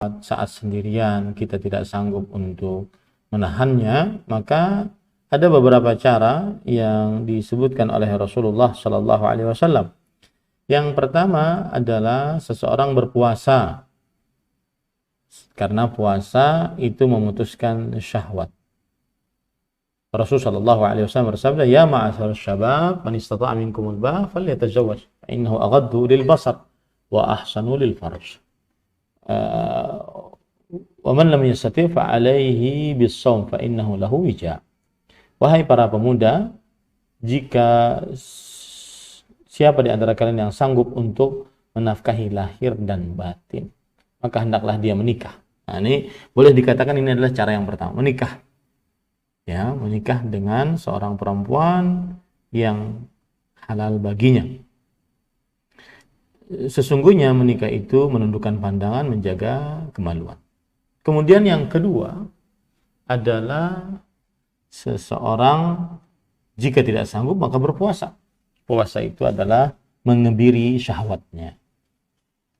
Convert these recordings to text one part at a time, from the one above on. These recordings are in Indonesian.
saat sendirian kita tidak sanggup untuk menahannya, maka ada beberapa cara yang disebutkan oleh Rasulullah Shallallahu Alaihi Wasallam. Yang pertama adalah seseorang berpuasa, karena puasa itu memutuskan syahwat. Rasul Shallallahu Alaihi Wasallam bersabda, "Ya ma'asyar syabab, man istata'a minkumul ba'a falyatazawwaj, fa innahu aghaddu lil basar wa ahsanu lil farj. Wa man lam yastati' fa 'alaihi bis-shaum fa innahu lahu wija." Wahai para pemuda, jika siapa di antara kalian yang sanggup untuk menafkahi lahir dan batin, maka hendaklah dia menikah. Nah, ini boleh dikatakan ini adalah cara yang pertama, menikah. Ya, menikah dengan seorang perempuan yang halal baginya. Sesungguhnya menikah itu menundukkan pandangan, menjaga kemaluan. Kemudian yang kedua adalah seseorang jika tidak sanggup maka berpuasa. Puasa itu adalah mengebiri syahwatnya.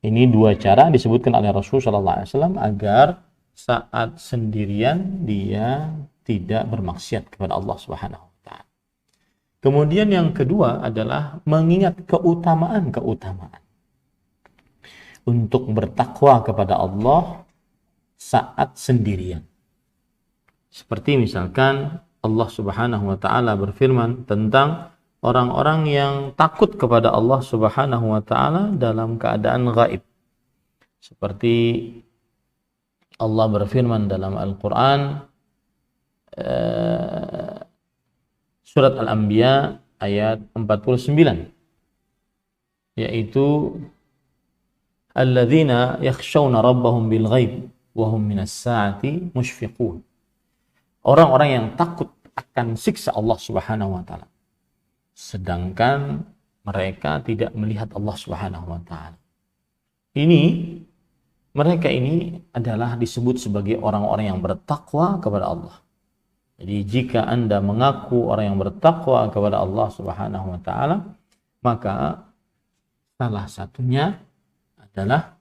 Ini dua cara disebutkan oleh Rasulullah SAW agar saat sendirian dia tidak bermaksiat kepada Allah Subhanahu wa taala. Kemudian yang kedua adalah mengingat keutamaan-keutamaan untuk bertakwa kepada Allah saat sendirian. Seperti misalkan Allah Subhanahu wa taala berfirman tentang orang-orang yang takut kepada Allah Subhanahu wa taala dalam keadaan gaib. Seperti Allah berfirman dalam Al-Qur'an surat Al-Anbiya ayat 49, yaitu alladzina yakhshawna rabbahum bil ghaib wa hum minas saati mushfiqun. Orang-orang yang takut akan siksa Allah Subhanahu wa taala sedangkan mereka tidak melihat Allah Subhanahu wa taala. Mereka ini adalah disebut sebagai orang-orang yang bertakwa kepada Allah. Jadi jika Anda mengaku orang yang bertakwa kepada Allah Subhanahu wa taala, maka salah satunya adalah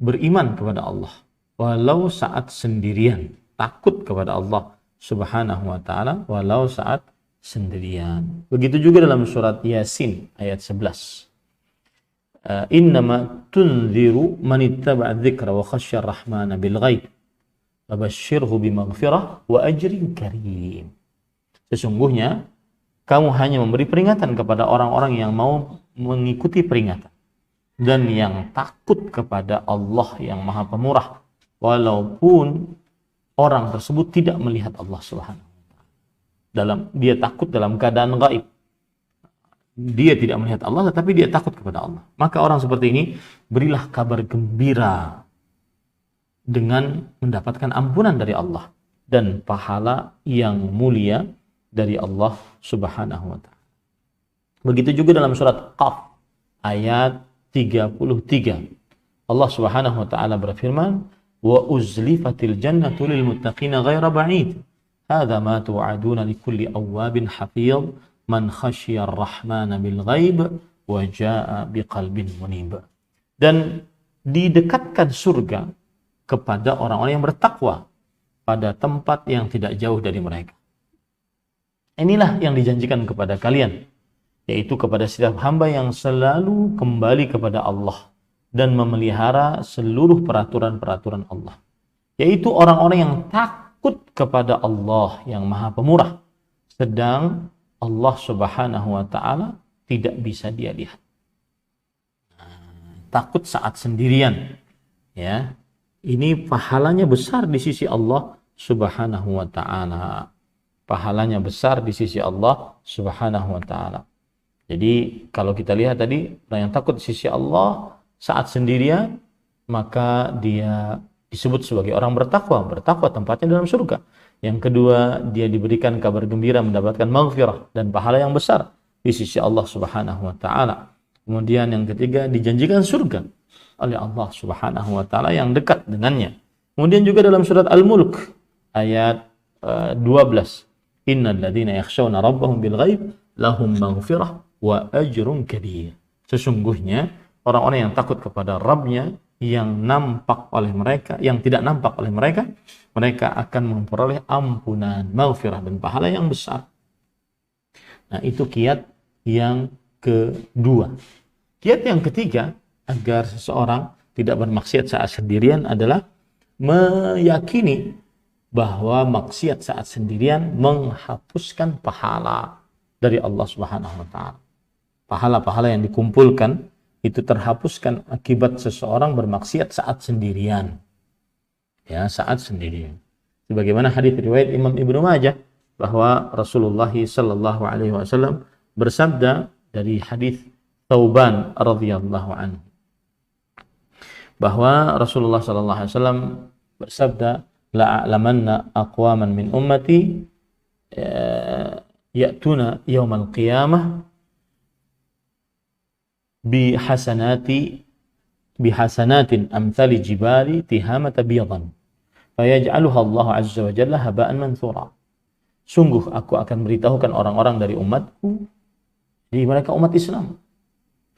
beriman kepada Allah walau saat sendirian, takut kepada Allah Subhanahu wa taala walau saat sendirian. Begitu juga dalam surat Yasin ayat 11. Innama tunziru man ittaba'a dzikra wa khasyar rahmana bil ghaib. Fabashshirhu bimaghfirah wa ajrin karim. Sesungguhnya kamu hanya memberi peringatan kepada orang-orang yang mau mengikuti peringatan dan yang takut kepada Allah yang Maha Pemurah, walaupun orang tersebut tidak melihat Allah Subhanahu wa taala. Dia takut dalam keadaan gaib. Dia tidak melihat Allah tetapi dia takut kepada Allah. Maka orang seperti ini berilah kabar gembira dengan mendapatkan ampunan dari Allah dan pahala yang mulia dari Allah Subhanahu wa taala. Begitu juga dalam surat Qaf ayat 33. Allah Subhanahu wa taala berfirman, "Wa uzlifatil jannatu lil muttaqina ghaira ba'id. Hadza ma tu'aduna likulli awwabin hafidh man khasyiyar rahmana bil ghaib wa jaa'a biqalbin munib." Dan didekatkan surga kepada orang-orang yang bertakwa pada tempat yang tidak jauh dari mereka. Inilah yang dijanjikan kepada kalian, yaitu kepada setiap hamba yang selalu kembali kepada Allah dan memelihara seluruh peraturan-peraturan Allah, yaitu orang-orang yang takut kepada Allah yang Maha Pemurah, sedang Allah Subhanahu wa taala tidak bisa dia lihat. Takut saat sendirian, ya. Ini pahalanya besar di sisi Allah Subhanahu wa taala. Pahalanya besar di sisi Allah Subhanahu wa taala. Jadi kalau kita lihat tadi, orang yang takut di sisi Allah saat sendirian, maka dia disebut sebagai orang bertakwa. Bertakwa tempatnya dalam surga. Yang kedua, dia diberikan kabar gembira mendapatkan maghfirah dan pahala yang besar di sisi Allah Subhanahu wa taala. Kemudian yang ketiga, dijanjikan surga oleh Allah Subhanahu wa taala yang dekat dengannya. Kemudian juga dalam surat Al-Mulk ayat 12, innal ladzina yakhshawna rabbahum bil ghaib lahum maghfirah wa ajrun kabir. Sesungguhnya orang-orang yang takut kepada Rabb-nya yang nampak oleh mereka, yang tidak nampak oleh mereka, mereka akan memperoleh ampunan, maghfirah dan pahala yang besar. Nah, itu kiat yang kedua. Kiat yang ketiga agar seseorang tidak bermaksiat saat sendirian adalah meyakini bahwa maksiat saat sendirian menghapuskan pahala dari Allah Subhanahu wa taala. Pahala-pahala yang dikumpulkan itu terhapuskan akibat seseorang bermaksiat saat sendirian. Ya, saat sendirian. Sebagaimana hadis riwayat Imam Ibnu Majah bahwa Rasulullah sallallahu alaihi wasallam bersabda dari hadis Thauban radhiyallahu anhu bahwa Rasulullah sallallahu alaihi wasallam bersabda, la'alamanna aqwaman min ummati ya'tuna yaumal qiyamah bihasanatin amthali jibali tihamata biyadan fayaj'aluha Allah azza wa jalla haba'an manthura. Sungguh aku akan beritahukan orang-orang dari umatku, jadi mereka umat Islam,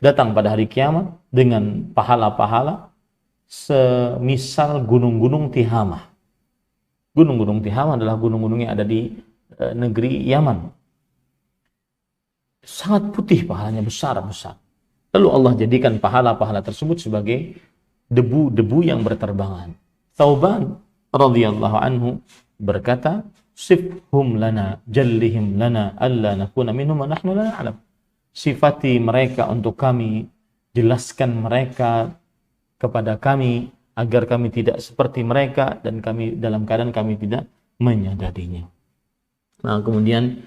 datang pada hari kiamat dengan pahala-pahala semisal gunung-gunung Tihamah. Gunung-gunung Tihamah adalah gunung-gunung yang ada di negeri Yaman. Sangat putih pahalanya, besar-besar. Lalu Allah jadikan pahala-pahala tersebut sebagai debu-debu yang berterbangan. Thauban radhiyallahu anhu berkata, sifhum lana, jallihim lana, alla nakuna minhum wa nahnu la na'lam. Sifati mereka untuk kami, jelaskan mereka kepada kami agar kami tidak seperti mereka dan kami dalam keadaan kami tidak menyadarinya. Nah, kemudian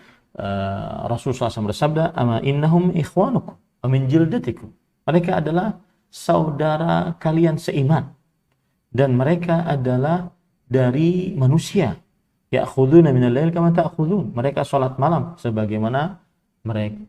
Rasulullah SAW bersabda, ama innahum ikhwanukum min jildatikum. Mereka adalah saudara kalian seiman dan mereka adalah dari manusia. Ya'khuduna minal lail kama ta'khudun. Mereka salat malam sebagaimana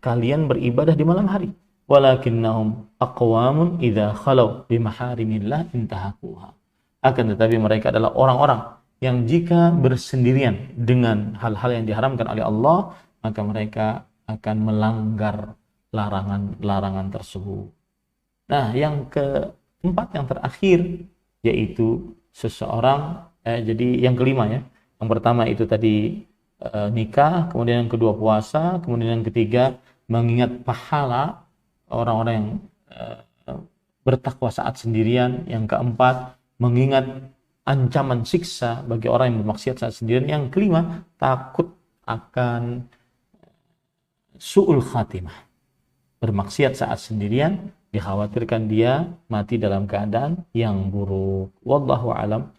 kalian beribadah di malam hari. Walakinnahum aqwamun idza khalau bi maharimillah intahakuha. Akan tetapi mereka adalah orang-orang yang jika bersendirian dengan hal-hal yang diharamkan oleh Allah, maka mereka akan melanggar larangan-larangan tersebut. Nah, yang keempat, yang terakhir, yaitu seseorang, jadi yang kelima ya. Yang pertama itu tadi nikah, kemudian yang kedua puasa, kemudian yang ketiga mengingat pahala orang-orang yang bertakwa saat sendirian, yang keempat mengingat ancaman siksa bagi orang yang bermaksiat saat sendirian, yang kelima takut akan su'ul khatimah. Bermaksiat saat sendirian dikhawatirkan dia mati dalam keadaan yang buruk. Wallahu alam